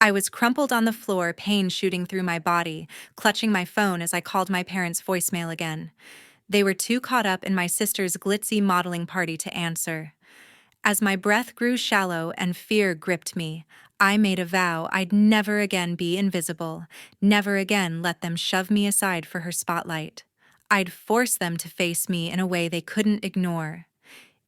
I was crumpled on the floor, pain shooting through my body, clutching my phone as I called my parents' voicemail again. They were too caught up in my sister's glitzy modeling party to answer. As my breath grew shallow and fear gripped me, I made a vow I'd never again be invisible, never again let them shove me aside for her spotlight. I'd force them to face me in a way they couldn't ignore.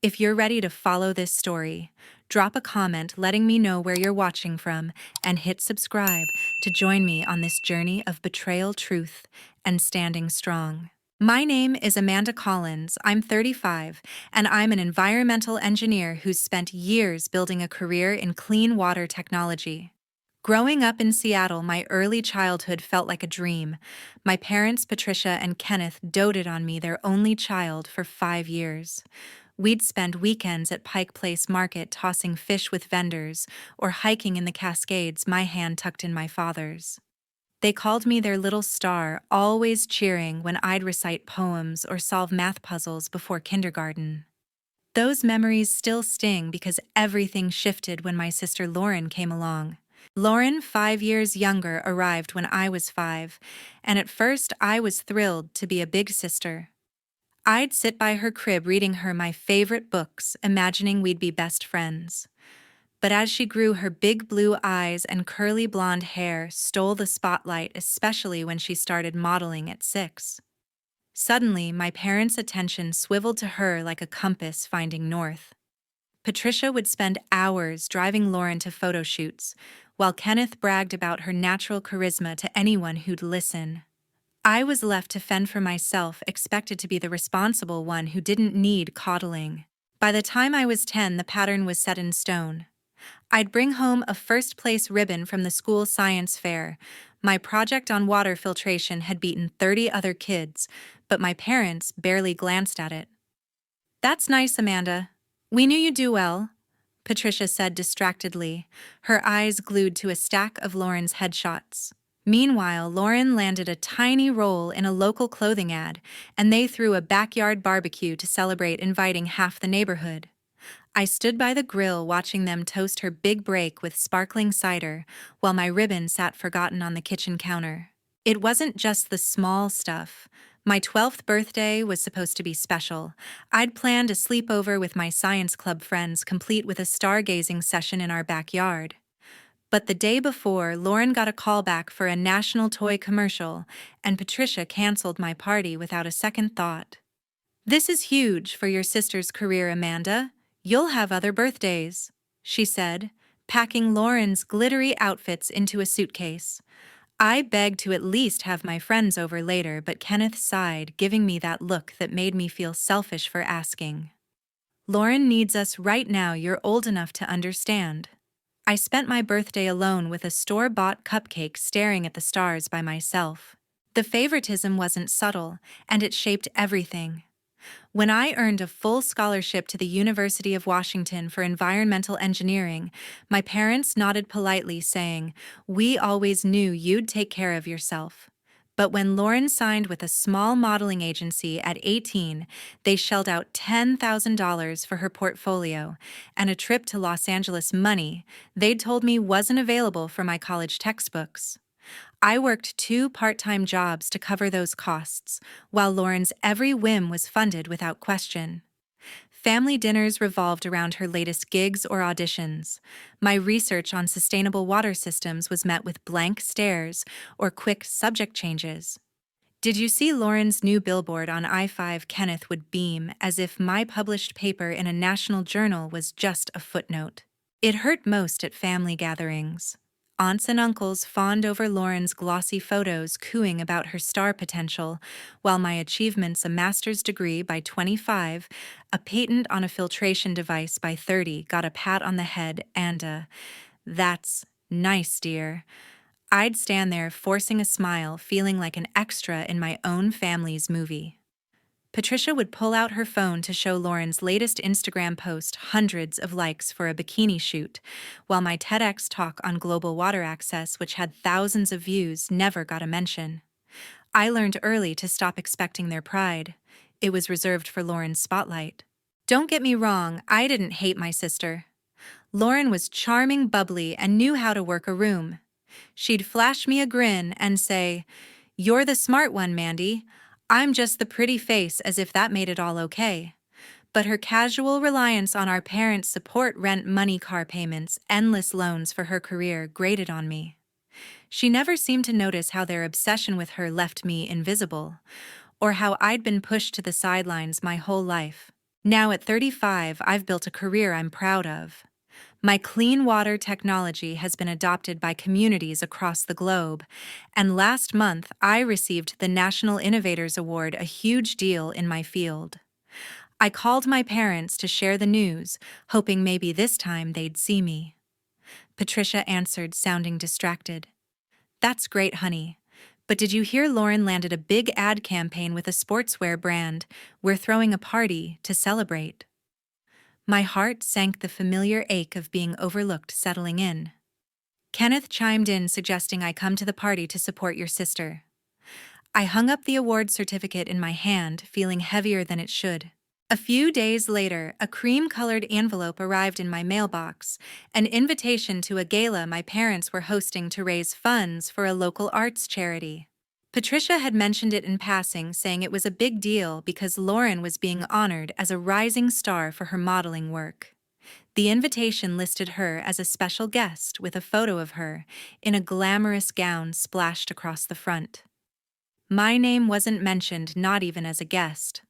If you're ready to follow this story, drop a comment letting me know where you're watching from and hit subscribe to join me on this journey of betrayal, truth, and standing strong. My name is Amanda Collins. I'm 35, and I'm an environmental engineer who's spent years building a career in clean water technology. Growing up in Seattle, my early childhood felt like a dream. My parents, Patricia and Kenneth, doted on me, their only child, for 5 years. We'd spend weekends at Pike Place Market tossing fish with vendors or hiking in the Cascades, my hand tucked in my father's. They called me their little star, always cheering when I'd recite poems or solve math puzzles before kindergarten. Those memories still sting because everything shifted when my sister Lauren came along. Lauren, 5 years younger, arrived when I was 5, and at first I was thrilled to be a big sister. I'd sit by her crib reading her my favorite books, imagining we'd be best friends. But as she grew, her big blue eyes and curly blonde hair stole the spotlight, especially when she started modeling at 6. Suddenly, my parents' attention swiveled to her like a compass finding north. Patricia would spend hours driving Lauren to photo shoots, while Kenneth bragged about her natural charisma to anyone who'd listen. I was left to fend for myself, expected to be the responsible one who didn't need coddling. By the time I was 10, the pattern was set in stone. I'd bring home a first-place ribbon from the school science fair. My project on water filtration had beaten 30 other kids, but my parents barely glanced at it. "That's nice, Amanda. We knew you'd do well," Patricia said distractedly, her eyes glued to a stack of Lauren's headshots. Meanwhile, Lauren landed a tiny role in a local clothing ad, and they threw a backyard barbecue to celebrate, inviting half the neighborhood. I stood by the grill watching them toast her big break with sparkling cider, while my ribbon sat forgotten on the kitchen counter. It wasn't just the small stuff. My 12th birthday was supposed to be special. I'd planned a sleepover with my science club friends, complete with a stargazing session in our backyard. But the day before, Lauren got a call back for a national toy commercial, and Patricia canceled my party without a second thought. "This is huge for your sister's career, Amanda. You'll have other birthdays," she said, packing Lauren's glittery outfits into a suitcase. I begged to at least have my friends over later, but Kenneth sighed, giving me that look that made me feel selfish for asking. "Lauren needs us right now. You're old enough to understand." I spent my birthday alone with a store-bought cupcake, staring at the stars by myself. The favoritism wasn't subtle, and it shaped everything. When I earned a full scholarship to the University of Washington for environmental engineering, my parents nodded politely, saying, "We always knew you'd take care of yourself." But when Lauren signed with a small modeling agency at 18, they shelled out $10,000 for her portfolio and a trip to Los Angeles, money they'd told me wasn't available for my college textbooks. I worked 2 part-time jobs to cover those costs, while Lauren's every whim was funded without question. Family dinners revolved around her latest gigs or auditions. My research on sustainable water systems was met with blank stares or quick subject changes. "Did you see Lauren's new billboard on I-5?" Kenneth would beam, as if my published paper in a national journal was just a footnote. It hurt most at family gatherings. Aunts and uncles fawned over Lauren's glossy photos, cooing about her star potential, while my achievements, a master's degree by 25, a patent on a filtration device by 30, got a pat on the head and a, "That's nice, dear." I'd stand there forcing a smile, feeling like an extra in my own family's movie. Patricia would pull out her phone to show Lauren's latest Instagram post, hundreds of likes for a bikini shoot, while my TEDx talk on global water access, which had thousands of views, never got a mention. I learned early to stop expecting their pride. It was reserved for Lauren's spotlight. Don't get me wrong, I didn't hate my sister. Lauren was charming, bubbly, and knew how to work a room. She'd flash me a grin and say, "You're the smart one, Mandy. I'm just the pretty face," as if that made it all okay. But her casual reliance on our parents' support, rent money, car payments, endless loans for her career grated on me. She never seemed to notice how their obsession with her left me invisible, or how I'd been pushed to the sidelines my whole life. Now at 35, I've built a career I'm proud of. My clean water technology has been adopted by communities across the globe, and last month I received the National Innovators Award, a huge deal in my field. I called my parents to share the news, hoping maybe this time they'd see me. Patricia answered, sounding distracted. "That's great, honey. But did you hear Lauren landed a big ad campaign with a sportswear brand? We're throwing a party to celebrate." My heart sank, the familiar ache of being overlooked settling in. Kenneth chimed in, suggesting I come to the party to support your sister. I hung up the award certificate in my hand, feeling heavier than it should. A few days later, a cream-colored envelope arrived in my mailbox, an invitation to a gala my parents were hosting to raise funds for a local arts charity. Patricia had mentioned it in passing, saying it was a big deal because Lauren was being honored as a rising star for her modeling work. The invitation listed her as a special guest with a photo of her in a glamorous gown splashed across the front. My name wasn't mentioned, not even as a guest.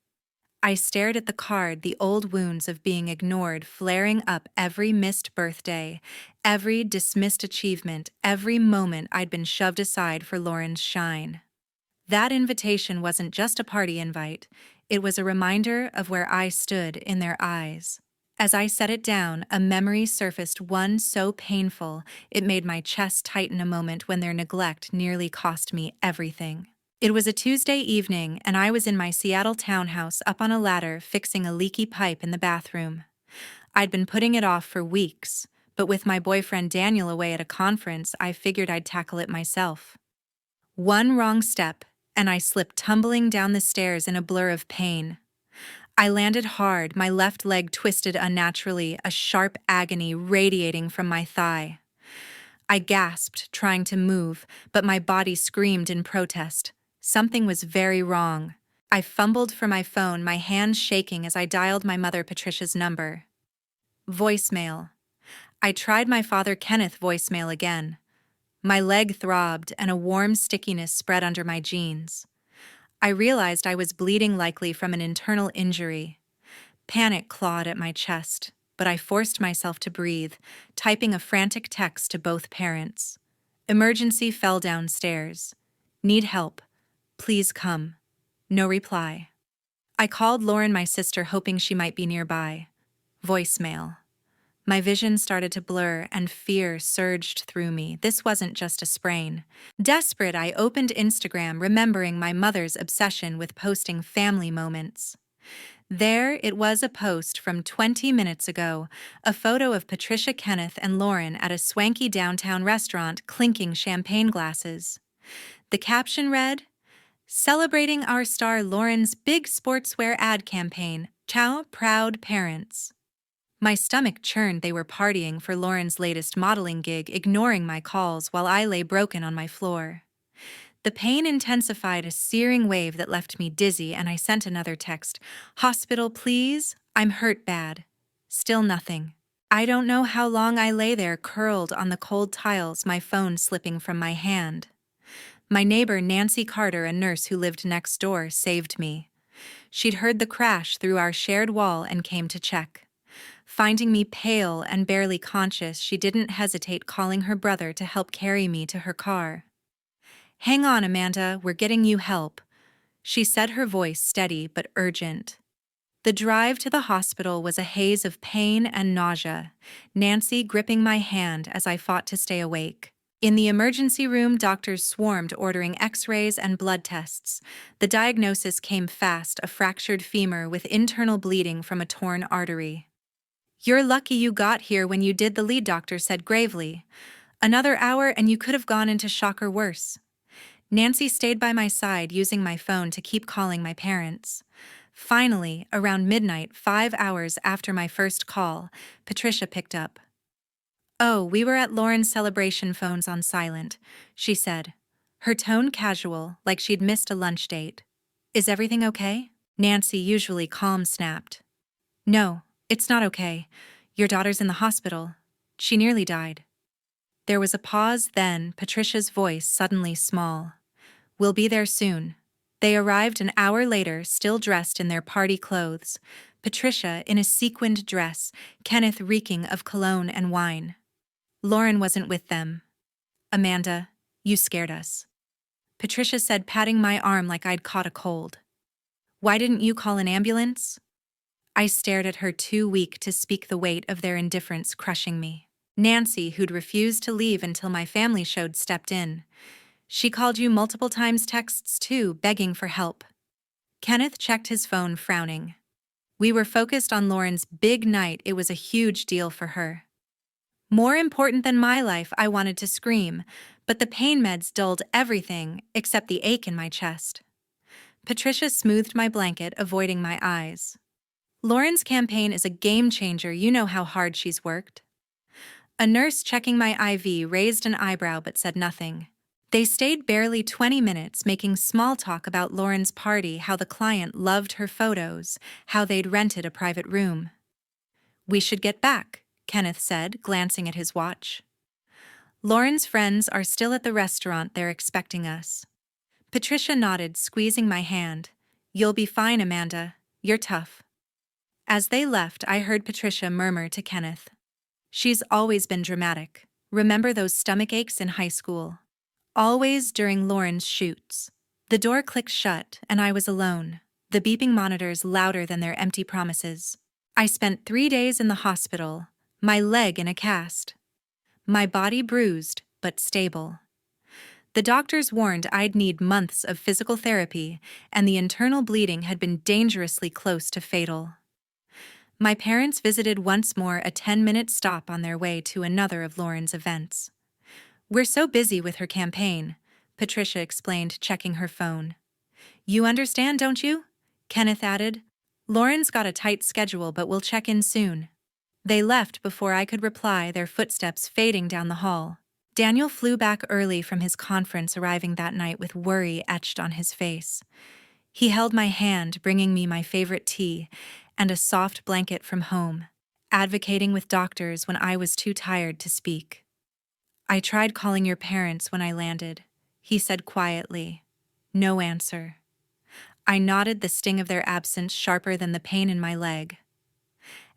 I stared at the card, the old wounds of being ignored flaring up, every missed birthday, every dismissed achievement, every moment I'd been shoved aside for Lauren's shine. That invitation wasn't just a party invite, it was a reminder of where I stood in their eyes. As I set it down, a memory surfaced, one so painful it made my chest tighten, a moment when their neglect nearly cost me everything. It was a Tuesday evening, and I was in my Seattle townhouse up on a ladder fixing a leaky pipe in the bathroom. I'd been putting it off for weeks, but with my boyfriend Daniel away at a conference, I figured I'd tackle it myself. One wrong step, and I slipped tumbling down the stairs in a blur of pain. I landed hard, my left leg twisted unnaturally, a sharp agony radiating from my thigh. I gasped, trying to move, but my body screamed in protest. Something was very wrong. I fumbled for my phone, my hands shaking as I dialed my mother Patricia's number. Voicemail. I tried my father Kenneth voicemail again. My leg throbbed and a warm stickiness spread under my jeans. I realized I was bleeding, likely from an internal injury. Panic clawed at my chest, but I forced myself to breathe, typing a frantic text to both parents. Emergency, fell downstairs. Need help. Please come. No reply. I called Lauren, my sister, hoping she might be nearby. Voicemail. My vision started to blur and fear surged through me. This wasn't just a sprain. Desperate, I opened Instagram, remembering my mother's obsession with posting family moments. There it was, a post from 20 minutes ago, a photo of Patricia, Kenneth, and Lauren at a swanky downtown restaurant clinking champagne glasses. The caption read, "Celebrating our star Lauren's big sportswear ad campaign. Ciao, proud parents." My stomach churned. They were partying for Lauren's latest modeling gig, ignoring my calls while I lay broken on my floor. The pain intensified, a searing wave that left me dizzy, and I sent another text. "Hospital, please. I'm hurt bad." Still nothing. I don't know how long I lay there, curled on the cold tiles, my phone slipping from my hand. My neighbor, Nancy Carter, a nurse who lived next door, saved me. She'd heard the crash through our shared wall and came to check. Finding me pale and barely conscious, she didn't hesitate, calling her brother to help carry me to her car. "Hang on, Amanda, we're getting you help," she said, her voice steady but urgent. The drive to the hospital was a haze of pain and nausea, Nancy gripping my hand as I fought to stay awake. In the emergency room, doctors swarmed, ordering x-rays and blood tests. The diagnosis came fast, a fractured femur with internal bleeding from a torn artery. "You're lucky you got here when you did," the lead doctor said gravely. "Another hour and you could have gone into shock or worse." Nancy stayed by my side, using my phone to keep calling my parents. Finally, around midnight, 5 hours after my first call, Patricia picked up. Oh, we were at Lauren's celebration, phones on silent, she said. Her tone casual, like she'd missed a lunch date. Is everything okay? Nancy, usually calm, snapped. No, it's not okay. Your daughter's in the hospital. She nearly died. There was a pause, then Patricia's voice suddenly small. We'll be there soon. They arrived an hour later, still dressed in their party clothes. Patricia in a sequined dress, Kenneth reeking of cologne and wine. Lauren wasn't with them. Amanda, you scared us, Patricia said, patting my arm like I'd caught a cold. Why didn't you call an ambulance? I stared at her, too weak to speak, the weight of their indifference crushing me. Nancy, who'd refused to leave until my family showed, stepped in. She called you multiple times, texts too, begging for help. Kenneth checked his phone, frowning. We were focused on Lauren's big night. It was a huge deal for her. More important than my life, I wanted to scream, but the pain meds dulled everything except the ache in my chest. Patricia smoothed my blanket, avoiding my eyes. Lauren's campaign is a game changer. You know how hard she's worked. A nurse checking my IV raised an eyebrow but said nothing. They stayed barely 20 minutes, making small talk about Lauren's party, how the client loved her photos, how they'd rented a private room. We should get back, Kenneth said, glancing at his watch. Lauren's friends are still at the restaurant. They're expecting us. Patricia nodded, squeezing my hand. You'll be fine, Amanda. You're tough. As they left, I heard Patricia murmur to Kenneth. She's always been dramatic. Remember those stomach aches in high school? Always during Lauren's shoots. The door clicked shut, and I was alone, the beeping monitors louder than their empty promises. I spent 3 days in the hospital, my leg in a cast. My body bruised, but stable. The doctors warned I'd need months of physical therapy, and the internal bleeding had been dangerously close to fatal. My parents visited once more, a 10-minute stop on their way to another of Lauren's events. We're so busy with her campaign, Patricia explained, checking her phone. You understand, don't you? Kenneth added. Lauren's got a tight schedule, but we'll check in soon. They left before I could reply, their footsteps fading down the hall. Daniel flew back early from his conference, arriving that night with worry etched on his face. He held my hand, bringing me my favorite tea and a soft blanket from home, advocating with doctors when I was too tired to speak. I tried calling your parents when I landed, he said quietly. No answer. I nodded, the sting of their absence sharper than the pain in my leg.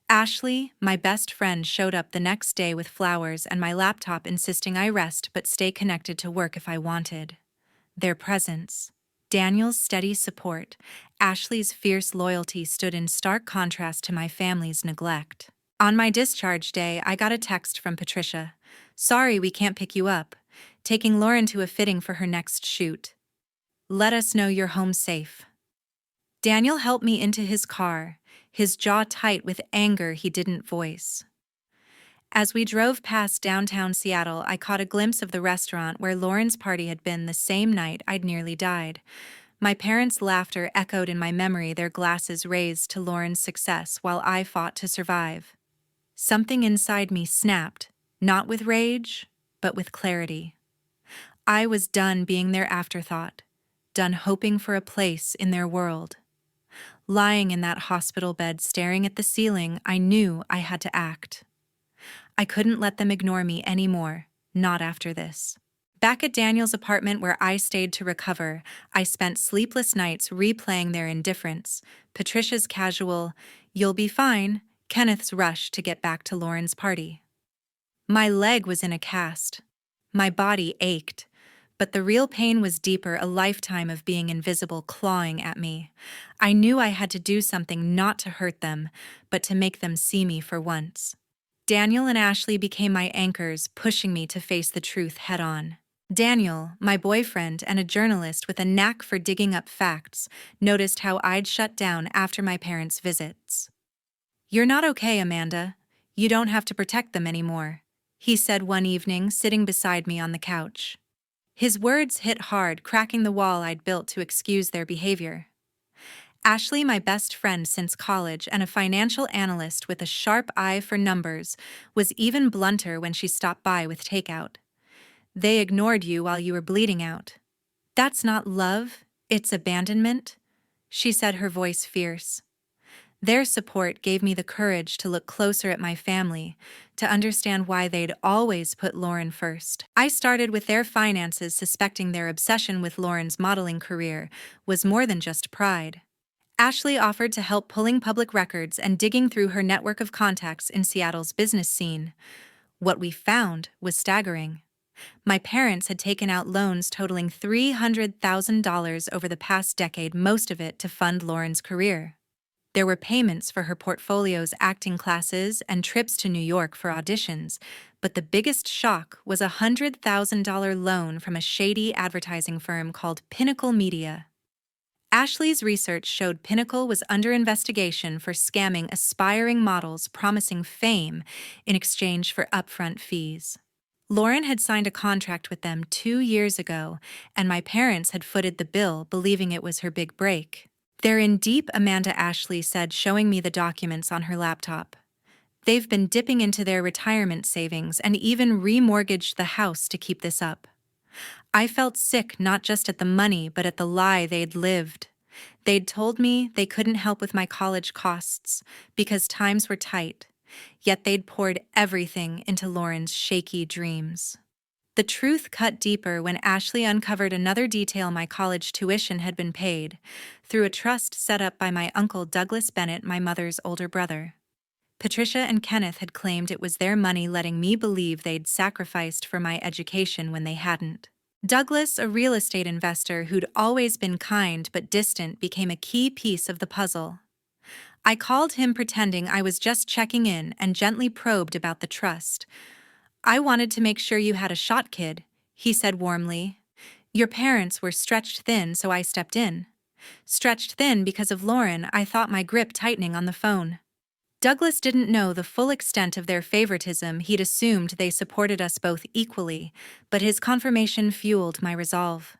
Ashley, my best friend, showed up the next day with flowers and my laptop, insisting I rest but stay connected to work if I wanted. Their presence, Daniel's steady support, Ashley's fierce loyalty stood in stark contrast to my family's neglect. On my discharge day, I got a text from Patricia. Sorry we can't pick you up. Taking Lauren to a fitting for her next shoot. Let us know you're home safe. Daniel helped me into his car, his jaw tight with anger he didn't voice. As we drove past downtown Seattle, I caught a glimpse of the restaurant where Lauren's party had been the same night I'd nearly died. My parents' laughter echoed in my memory, their glasses raised to Lauren's success while I fought to survive. Something inside me snapped, not with rage, but with clarity. I was done being their afterthought, done hoping for a place in their world. Lying in that hospital bed, staring at the ceiling, I knew I had to act. I couldn't let them ignore me anymore, not after this. Back at Daniel's apartment where I stayed to recover, I spent sleepless nights replaying their indifference, Patricia's casual, "You'll be fine," Kenneth's rush to get back to Lauren's party. My leg was in a cast. My body ached. But the real pain was deeper, a lifetime of being invisible clawing at me. I knew I had to do something, not to hurt them, but to make them see me for once. Daniel and Ashley became my anchors, pushing me to face the truth head-on. Daniel, my boyfriend and a journalist with a knack for digging up facts, noticed how I'd shut down after my parents' visits. You're not okay, Amanda. You don't have to protect them anymore, he said one evening, sitting beside me on the couch. His words hit hard, cracking the wall I'd built to excuse their behavior. Ashley, my best friend since college and a financial analyst with a sharp eye for numbers, was even blunter when she stopped by with takeout. They ignored you while you were bleeding out. That's not love, it's abandonment, she said, her voice fierce. Their support gave me the courage to look closer at my family, to understand why they'd always put Lauren first. I started with their finances, suspecting their obsession with Lauren's modeling career was more than just pride. Ashley offered to help pulling public records and digging through her network of contacts in Seattle's business scene. What we found was staggering. My parents had taken out loans totaling $300,000 over the past decade, most of it to fund Lauren's career. There were payments for her portfolio's acting classes and trips to New York for auditions, but the biggest shock was a $100,000 loan from a shady advertising firm called Pinnacle Media. Ashley's research showed Pinnacle was under investigation for scamming aspiring models promising fame in exchange for upfront fees. Lauren had signed a contract with them 2 years ago, and my parents had footed the bill, believing it was her big break. "They're in deep," Amanda Ashley said, showing me the documents on her laptop. "They've been dipping into their retirement savings and even remortgaged the house to keep this up." I felt sick not just at the money but at the lie they'd lived. They'd told me they couldn't help with my college costs because times were tight, yet they'd poured everything into Lauren's shaky dreams. The truth cut deeper when Ashley uncovered another detail: my college tuition had been paid through a trust set up by my uncle Douglas Bennett, my mother's older brother. Patricia and Kenneth had claimed it was their money, letting me believe they'd sacrificed for my education when they hadn't. Douglas, a real estate investor who'd always been kind but distant, became a key piece of the puzzle. I called him pretending I was just checking in and gently probed about the trust. "I wanted to make sure you had a shot, kid," he said warmly. "Your parents were stretched thin, so I stepped in. Stretched thin because of Lauren." I thought, my grip tightening on the phone. Douglas didn't know the full extent of their favoritism. He'd assumed they supported us both equally, but his confirmation fueled my resolve.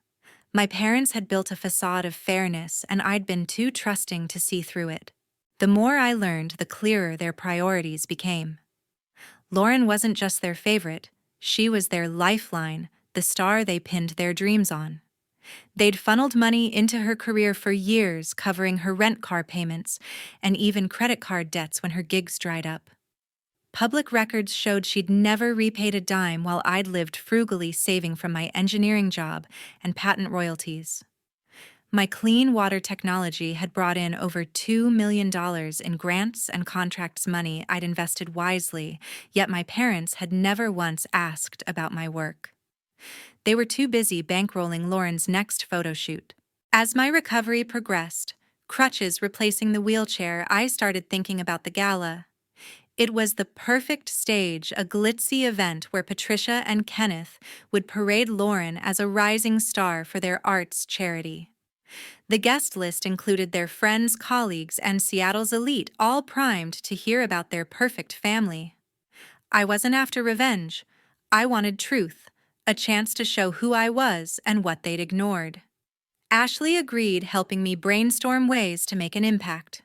My parents had built a facade of fairness, and I'd been too trusting to see through it. The more I learned, the clearer their priorities became. Lauren wasn't just their favorite, she was their lifeline, the star they pinned their dreams on. They'd funneled money into her career for years, covering her rent car payments and even credit card debts when her gigs dried up. Public records showed she'd never repaid a dime, while I'd lived frugally, saving from my engineering job and patent royalties. My clean water technology had brought in over $2 million in grants and contracts, money I'd invested wisely, yet my parents had never once asked about my work. They were too busy bankrolling Lauren's next photo shoot. As my recovery progressed, crutches replacing the wheelchair, I started thinking about the gala. It was the perfect stage, a glitzy event where Patricia and Kenneth would parade Lauren as a rising star for their arts charity. The guest list included their friends, colleagues, and Seattle's elite, all primed to hear about their perfect family. I wasn't after revenge. I wanted truth, a chance to show who I was and what they'd ignored. Ashley agreed, helping me brainstorm ways to make an impact.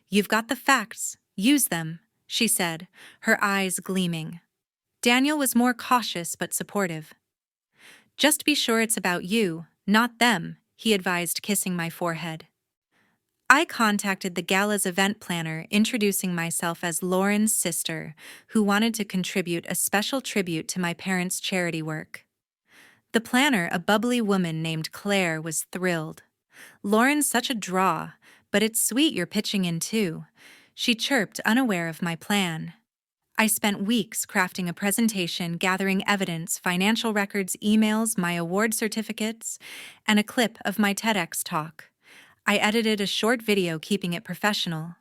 "You've got the facts, use them," she said, her eyes gleaming. Daniel was more cautious but supportive. "Just be sure it's about you, not them," he advised, kissing my forehead. I contacted the gala's event planner, introducing myself as Lauren's sister, who wanted to contribute a special tribute to my parents' charity work. The planner, a bubbly woman named Claire, was thrilled. "Lauren's such a draw, but it's sweet you're pitching in too," she chirped, unaware of my plan. I spent weeks crafting a presentation, gathering evidence, financial records, emails, my award certificates, and a clip of my TEDx talk. I edited a short video, keeping it professional.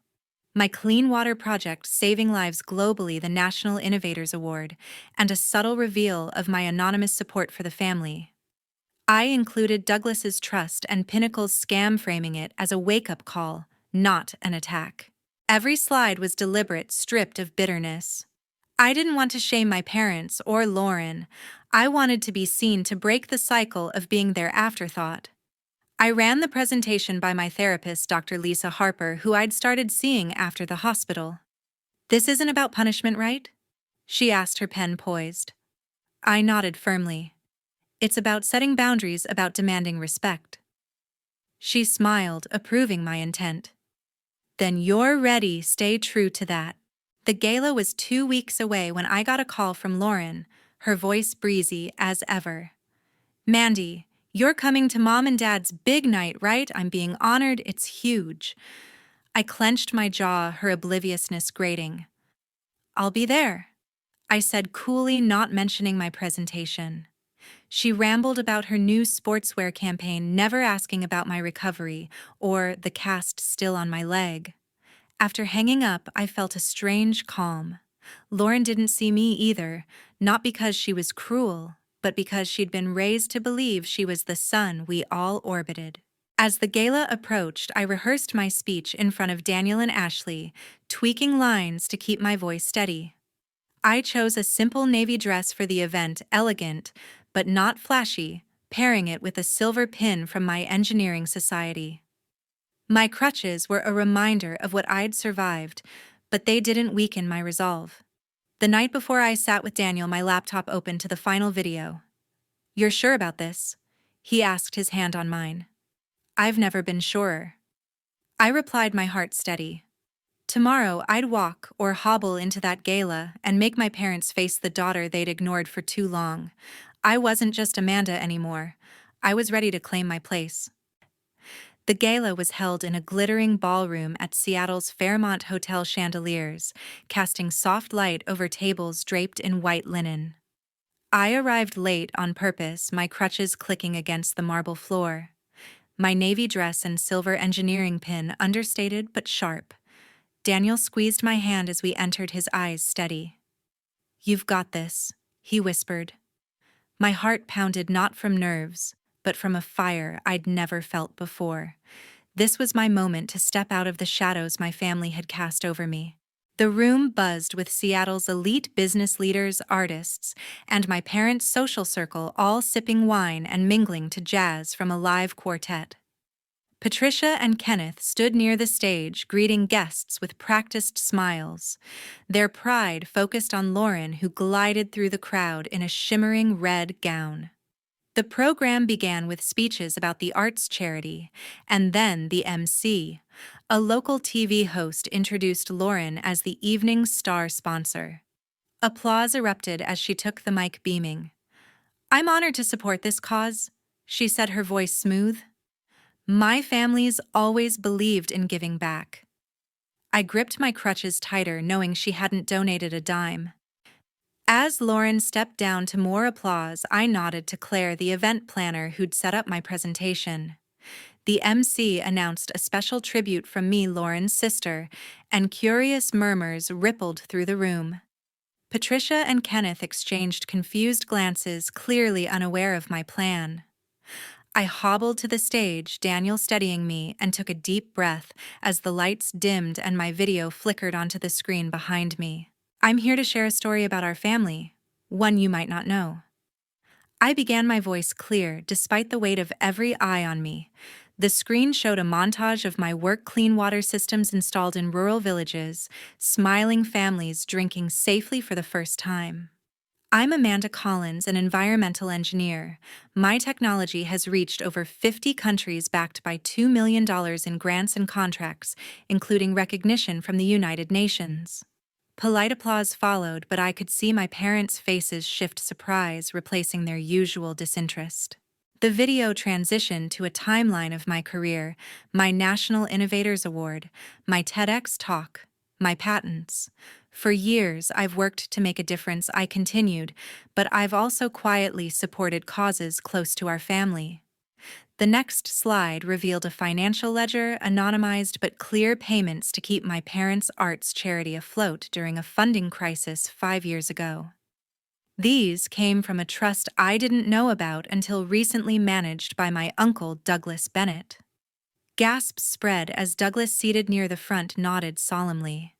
My clean water project, saving lives globally, the National Innovators Award, and a subtle reveal of my anonymous support for the family. I included Douglas's trust and Pinnacle's scam, framing it as a wake-up call, not an attack. Every slide was deliberate, stripped of bitterness. I didn't want to shame my parents or Lauren. I wanted to be seen, to break the cycle of being their afterthought. I ran the presentation by my therapist, Dr. Lisa Harper, who I'd started seeing after the hospital. This isn't about punishment, right? She asked, her pen poised. I nodded firmly. It's about setting boundaries, about demanding respect. She smiled, approving my intent. Then you're ready, stay true to that. The gala was 2 weeks away when I got a call from Lauren, her voice breezy as ever. Mandy, you're coming to Mom and Dad's big night, right? I'm being honored, it's huge. I clenched my jaw, her obliviousness grating. I'll be there, I said coolly, not mentioning my presentation. She rambled about her new sportswear campaign, never asking about my recovery or the cast still on my leg. After hanging up, I felt a strange calm. Lauren didn't see me either, not because she was cruel, but because she'd been raised to believe she was the sun we all orbited. As the gala approached, I rehearsed my speech in front of Daniel and Ashley, tweaking lines to keep my voice steady. I chose a simple navy dress for the event, elegant, but not flashy, pairing it with a silver pin from my engineering society. My crutches were a reminder of what I'd survived, but they didn't weaken my resolve. The night before I sat with Daniel, my laptop open to the final video. You're sure about this? He asked, his hand on mine. I've never been surer. I replied, my heart steady. Tomorrow I'd walk or hobble into that gala and make my parents face the daughter they'd ignored for too long. I wasn't just Amanda anymore. I was ready to claim my place. The gala was held in a glittering ballroom at Seattle's Fairmont Hotel chandeliers, casting soft light over tables draped in white linen. I arrived late on purpose, my crutches clicking against the marble floor. My navy dress and silver engineering pin understated but sharp. Daniel squeezed my hand as we entered, his eyes steady. You've got this, he whispered. My heart pounded not from nerves, but from a fire I'd never felt before. This was my moment to step out of the shadows my family had cast over me. The room buzzed with Seattle's elite business leaders, artists, and my parents' social circle, all sipping wine and mingling to jazz from a live quartet. Patricia and Kenneth stood near the stage, greeting guests with practiced smiles, their pride focused on Lauren, who glided through the crowd in a shimmering red gown. The program began with speeches about the arts charity, and then the MC, a local TV host, introduced Lauren as the evening's star sponsor. Applause erupted as she took the mic, beaming. I'm honored to support this cause, she said, her voice smooth. My family's always believed in giving back. I gripped my crutches tighter, knowing she hadn't donated a dime. As Lauren stepped down to more applause, I nodded to Claire, the event planner who'd set up my presentation. The MC announced a special tribute from me, Lauren's sister, and curious murmurs rippled through the room. Patricia and Kenneth exchanged confused glances, clearly unaware of my plan. I hobbled to the stage, Daniel steadying me, and took a deep breath as the lights dimmed and my video flickered onto the screen behind me. I'm here to share a story about our family, one you might not know. I began, my voice clear, despite the weight of every eye on me. The screen showed a montage of my work, clean water systems installed in rural villages, smiling families drinking safely for the first time. I'm Amanda Collins, an environmental engineer. My technology has reached over 50 countries, backed by $2 million in grants and contracts, including recognition from the United Nations. Polite applause followed, but I could see my parents' faces shift, surprise replacing their usual disinterest. The video transitioned to a timeline of my career, my National Innovators Award, my TEDx talk, my patents. For years, I've worked to make a difference, I continued, but I've also quietly supported causes close to our family. The next slide revealed a financial ledger, anonymized but clear payments to keep my parents' arts charity afloat during a funding crisis 5 years ago. These came from a trust I didn't know about until recently, managed by my uncle, Douglas Bennett. Gasps spread as Douglas, seated near the front, nodded solemnly.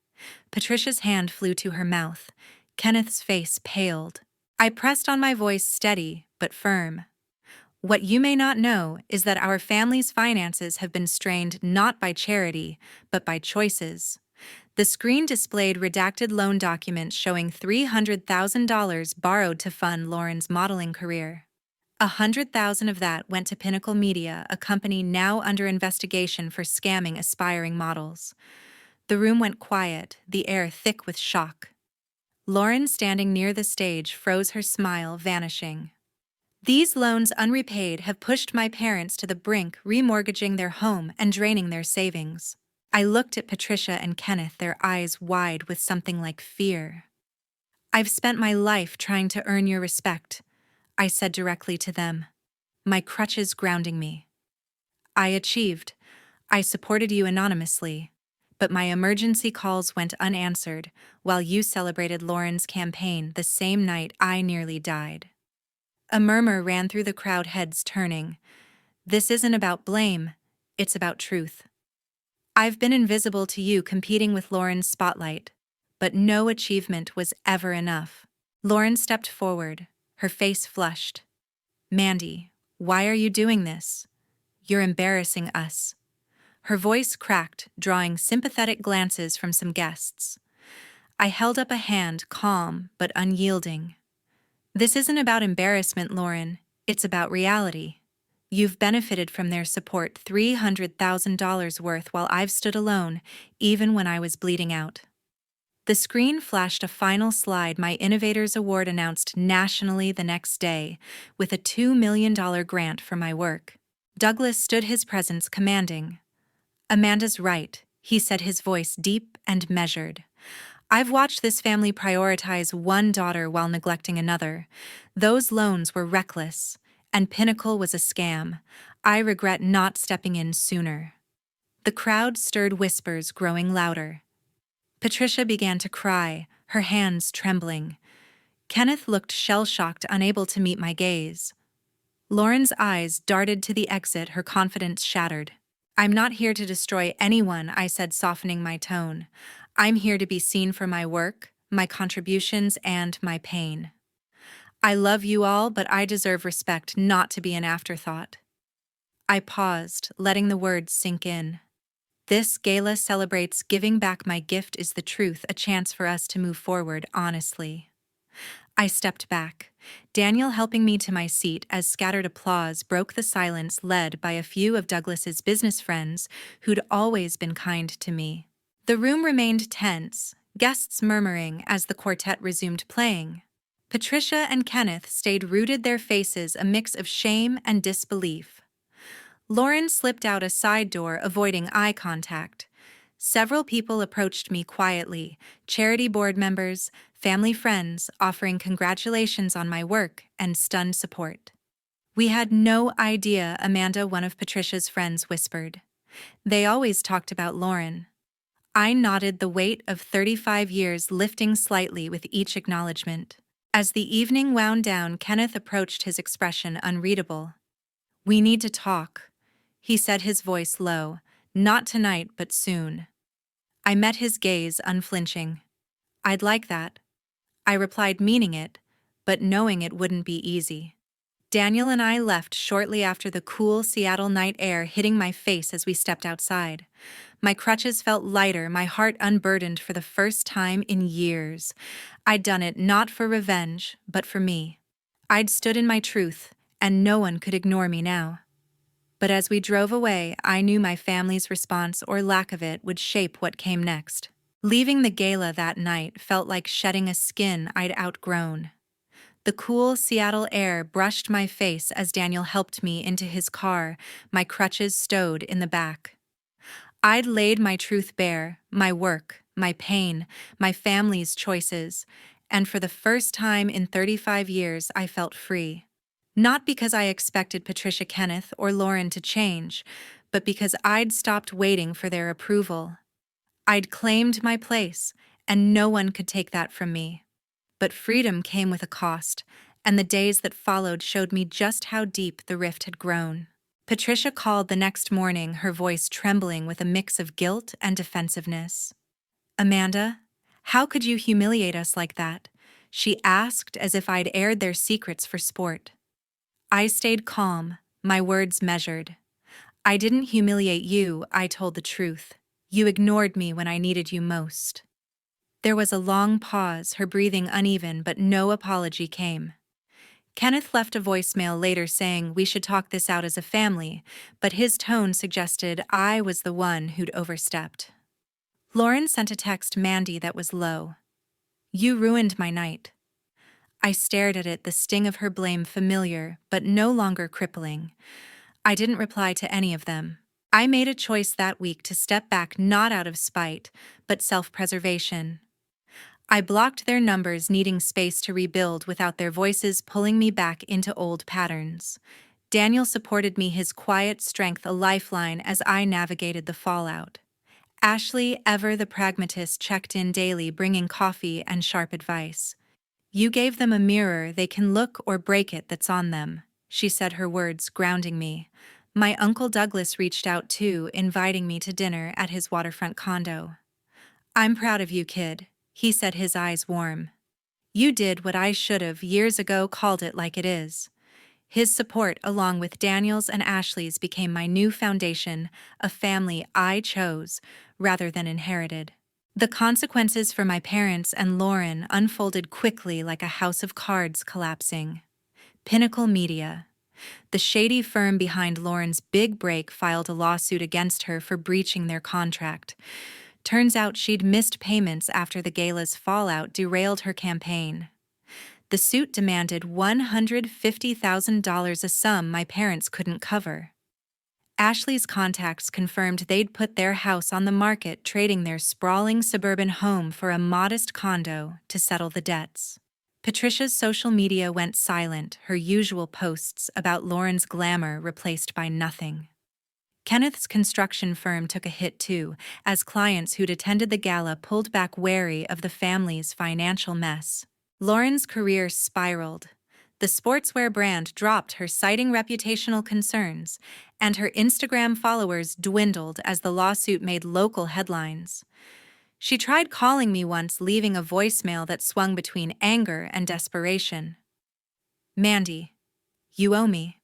Patricia's hand flew to her mouth. Kenneth's face paled. I pressed on, my voice steady but firm. What you may not know is that our family's finances have been strained not by charity, but by choices. The screen displayed redacted loan documents showing $300,000 borrowed to fund Lauren's modeling career. 100,000 of that went to Pinnacle Media, a company now under investigation for scamming aspiring models. The room went quiet, the air thick with shock. Lauren, standing near the stage, froze, her smile vanishing. These loans unrepaid have pushed my parents to the brink, remortgaging their home and draining their savings. I looked at Patricia and Kenneth, their eyes wide with something like fear. I've spent my life trying to earn your respect, I said directly to them, my crutches grounding me. I achieved. I supported you anonymously, but my emergency calls went unanswered while you celebrated Lauren's campaign the same night I nearly died. A murmur ran through the crowd, heads turning. This isn't about blame, it's about truth. I've been invisible to you, competing with Lauren's spotlight, but no achievement was ever enough. Lauren stepped forward, her face flushed. Mandy, why are you doing this? You're embarrassing us. Her voice cracked, drawing sympathetic glances from some guests. I held up a hand, calm but unyielding. This isn't about embarrassment, Lauren. It's about reality. You've benefited from their support, $300,000 worth, while I've stood alone, even when I was bleeding out. The screen flashed a final slide. My Innovators Award announced nationally the next day, with a $2 million grant for my work. Douglas stood, his presence commanding. Amanda's right, he said, his voice deep and measured. I've watched this family prioritize one daughter while neglecting another. Those loans were reckless, and Pinnacle was a scam. I regret not stepping in sooner. The crowd stirred, whispers growing louder. Patricia began to cry, her hands trembling. Kenneth looked shell-shocked, unable to meet my gaze. Lauren's eyes darted to the exit, her confidence shattered. I'm not here to destroy anyone, I said, softening my tone. I'm here to be seen for my work, my contributions, and my pain. I love you all, but I deserve respect, not to be an afterthought. I paused, letting the words sink in. This gala celebrates giving back. My gift is the truth, a chance for us to move forward honestly. I stepped back, Daniel helping me to my seat as scattered applause broke the silence, led by a few of Douglas's business friends who'd always been kind to me. The room remained tense, guests murmuring as the quartet resumed playing. Patricia and Kenneth stayed rooted, their faces a mix of shame and disbelief. Lauren slipped out a side door, avoiding eye contact. Several people approached me quietly, charity board members, family friends, offering congratulations on my work and stunned support. We had no idea, Amanda, one of Patricia's friends, whispered. They always talked about Lauren. I nodded, the weight of 35 years lifting slightly with each acknowledgement. As the evening wound down, Kenneth approached, his expression unreadable. We need to talk, he said, his voice low. Not tonight, but soon. I met his gaze, unflinching. I'd like that. I replied, meaning it, but knowing it wouldn't be easy. Daniel and I left shortly after, the cool Seattle night air hitting my face as we stepped outside. My crutches felt lighter, my heart unburdened for the first time in years. I'd done it not for revenge, but for me. I'd stood in my truth, and no one could ignore me now. But as we drove away, I knew my family's response, or lack of it, would shape what came next. Leaving the gala that night felt like shedding a skin I'd outgrown. The cool Seattle air brushed my face as Daniel helped me into his car, my crutches stowed in the back. I'd laid my truth bare, my work, my pain, my family's choices, and for the first time in 35 years I felt free. Not because I expected Patricia, Kenneth, or Lauren to change, but because I'd stopped waiting for their approval. I'd claimed my place, and no one could take that from me. But freedom came with a cost, and the days that followed showed me just how deep the rift had grown. Patricia called the next morning, her voice trembling with a mix of guilt and defensiveness. Amanda, how could you humiliate us like that? She asked, as if I'd aired their secrets for sport. I stayed calm, my words measured. I didn't humiliate you, I told the truth. You ignored me when I needed you most. There was a long pause, her breathing uneven, but no apology came. Kenneth left a voicemail later saying we should talk this out as a family, but his tone suggested I was the one who'd overstepped. Lauren sent a text Mandy that was low. You ruined my night. I stared at it, the sting of her blame familiar, but no longer crippling. I didn't reply to any of them. I made a choice that week to step back not out of spite, but self-preservation. I blocked their numbers, needing space to rebuild without their voices pulling me back into old patterns. Daniel supported me, his quiet strength a lifeline as I navigated the fallout. Ashley, ever the pragmatist, checked in daily, bringing coffee and sharp advice. You gave them a mirror, they can look or break it, that's on them, she said, her words grounding me. My Uncle Douglas reached out too, inviting me to dinner at his waterfront condo. I'm proud of you, kid, he said, his eyes warm. You did what I should have years ago, called it like it is. His support, along with Daniel's and Ashley's, became my new foundation, a family I chose rather than inherited. The consequences for my parents and Lauren unfolded quickly, like a house of cards collapsing. Pinnacle Media, the shady firm behind Lauren's big break, filed a lawsuit against her for breaching their contract. Turns out she'd missed payments after the gala's fallout derailed her campaign. The suit demanded $150,000, a sum my parents couldn't cover. Ashley's contacts confirmed they'd put their house on the market, trading their sprawling suburban home for a modest condo to settle the debts. Patricia's social media went silent, her usual posts about Lauren's glamour replaced by nothing. Kenneth's construction firm took a hit too, as clients who'd attended the gala pulled back, wary of the family's financial mess. Lauren's career spiraled. The sportswear brand dropped her, citing reputational concerns, and her Instagram followers dwindled as the lawsuit made local headlines. She tried calling me once, leaving a voicemail that swung between anger and desperation. Mandy, you owe me.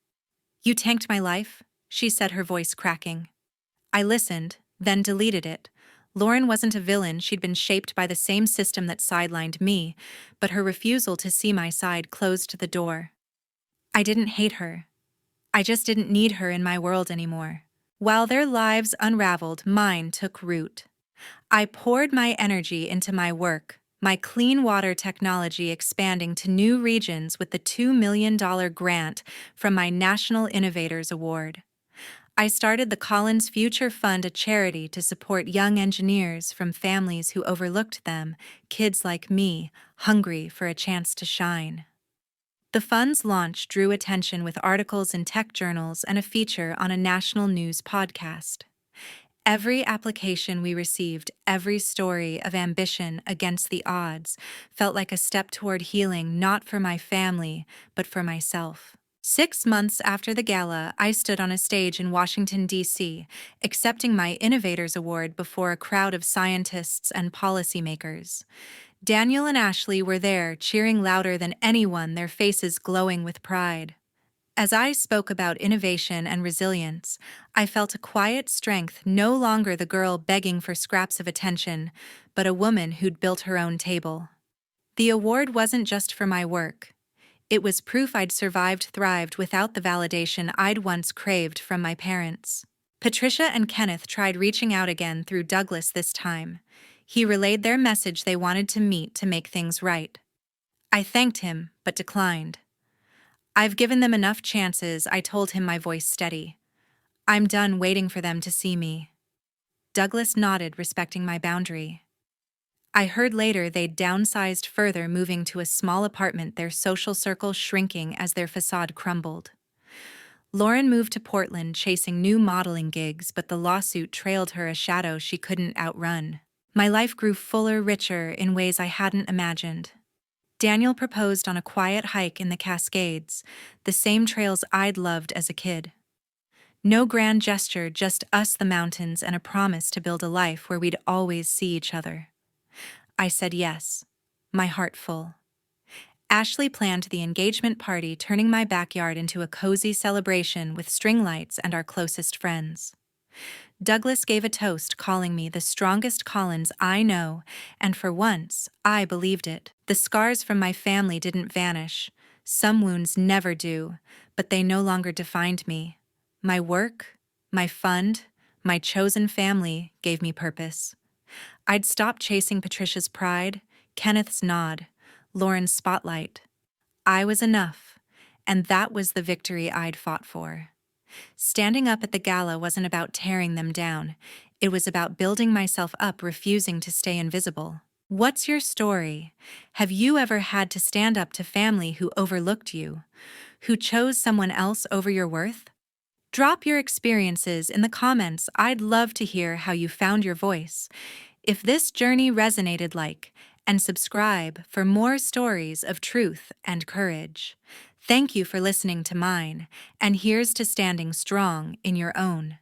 You tanked my life, she said, her voice cracking. I listened, then deleted it. Lauren wasn't a villain, she'd been shaped by the same system that sidelined me, but her refusal to see my side closed the door. I didn't hate her. I just didn't need her in my world anymore. While their lives unraveled, mine took root. I poured my energy into my work, my clean water technology expanding to new regions with the $2 million grant from my National Innovators Award. I started the Collins Future Fund, a charity to support young engineers from families who overlooked them, kids like me, hungry for a chance to shine. The fund's launch drew attention with articles in tech journals and a feature on a national news podcast. Every application we received, every story of ambition against the odds, felt like a step toward healing, not for my family, but for myself. 6 months after the gala, I stood on a stage in Washington, D.C., accepting my Innovators Award before a crowd of scientists and policymakers. Daniel and Ashley were there, cheering louder than anyone, their faces glowing with pride. As I spoke about innovation and resilience, I felt a quiet strength, no longer the girl begging for scraps of attention, but a woman who'd built her own table. The award wasn't just for my work. It was proof I'd survived, thrived without the validation I'd once craved from my parents. Patricia and Kenneth tried reaching out again through Douglas this time. He relayed their message, they wanted to meet to make things right. I thanked him, but declined. I've given them enough chances, I told him, my voice steady. I'm done waiting for them to see me. Douglas nodded, respecting my boundary. I heard later they'd downsized further, moving to a small apartment, their social circle shrinking as their facade crumbled. Lauren moved to Portland, chasing new modeling gigs, but the lawsuit trailed her, a shadow she couldn't outrun. My life grew fuller, richer in ways I hadn't imagined. Daniel proposed on a quiet hike in the Cascades, the same trails I'd loved as a kid. No grand gesture, just us, the mountains, and a promise to build a life where we'd always see each other. I said yes, my heart full. Ashley planned the engagement party, turning my backyard into a cozy celebration with string lights and our closest friends. Douglas gave a toast, calling me the strongest Collins I know, and for once, I believed it. The scars from my family didn't vanish. Some wounds never do, but they no longer defined me. My work, my fund, my chosen family gave me purpose. I'd stopped chasing Patricia's pride, Kenneth's nod, Lauren's spotlight. I was enough, and that was the victory I'd fought for. Standing up at the gala wasn't about tearing them down. It was about building myself up, refusing to stay invisible. What's your story? Have you ever had to stand up to family who overlooked you, who chose someone else over your worth? Drop your experiences in the comments. I'd love to hear how you found your voice. If this journey resonated, like and subscribe for more stories of truth and courage. Thank you for listening to mine, and here's to standing strong in your own.